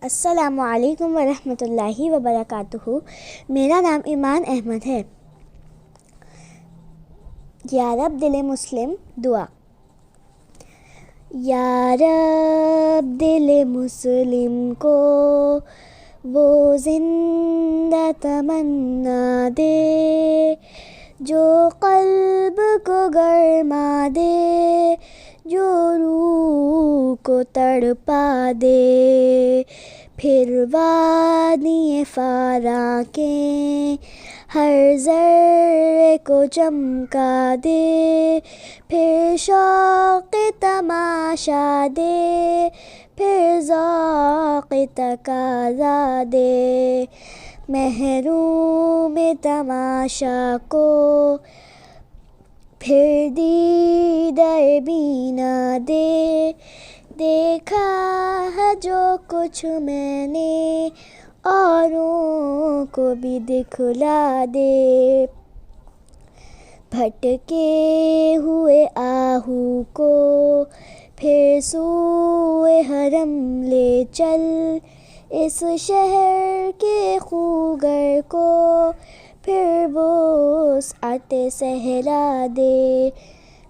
السلام علیکم ورحمۃ اللہ وبرکاتہ۔ میرا نام ایمان احمد ہے۔ یا رب دل مسلم دعا۔ یا رب دل مسلم کو وہ زندہ تمنا دے، جو قلب کو گرما دے، جو روح کو تڑپا دے۔ پھر وادی فارا کے ہر ذرے کو چمکا دے، پھر شوق تماشا دے، پھر ذوق تقاضا دے۔ محروم تماشا کو پھر دیدہ بینا دے، دیکھا ہے جو کچھ میں نے اوروں کو بھی دکھلا دے۔ بھٹکے ہوئے آہو کو پھر سوئے حرم لے چل، اس شہر کے خوگر کو پھر وسعت صحرا دے۔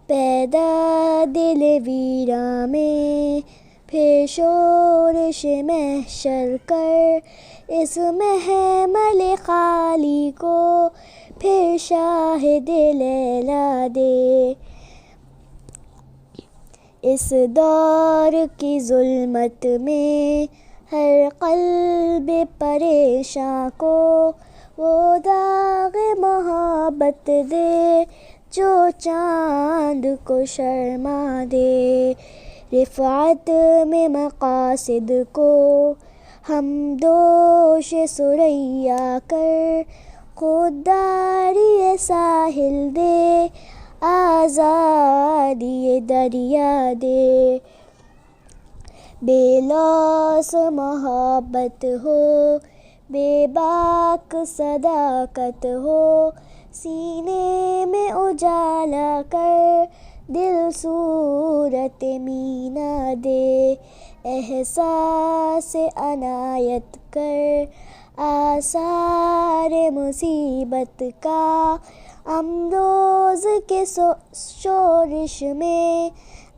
پیدا دل ویراں میں پھر شورش محشر کر، اس محمل خالی کو پھر شاہد لیلا دے۔ اس دور کی ظلمت میں ہر قلب پریشاں کو وہ داغ محبت دے، جو چاند کو شرما دے۔ رفعت میں مقاصد کو ہم دوش ثریا کر، خودداری ساحل دے، آزادی دریا دے۔ بے لوث محبت ہو، بے باک صداقت ہو، سینے میں اجالا کر دل صورت مینا دے۔ احساس عنایت کر آثار مصیبت کا، امروز کے شورش میں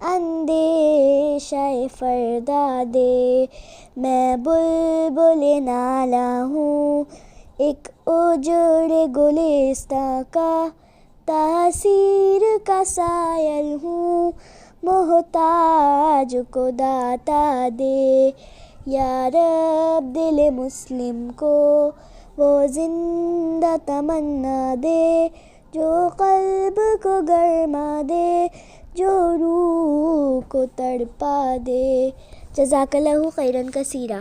اندیشہ فردا دے۔ میں بلبل نالا ہوں، ایک اجڑ گلستاں کا، تاثیر کا سائل ہوں، محتاج کو داتا دے۔ یا رب دل مسلم کو وہ زندہ تمنا دے، جو قلب کو گرما دے، جو روح کو تڑپا دے۔ جزاک اللہ خیراً کثیرا۔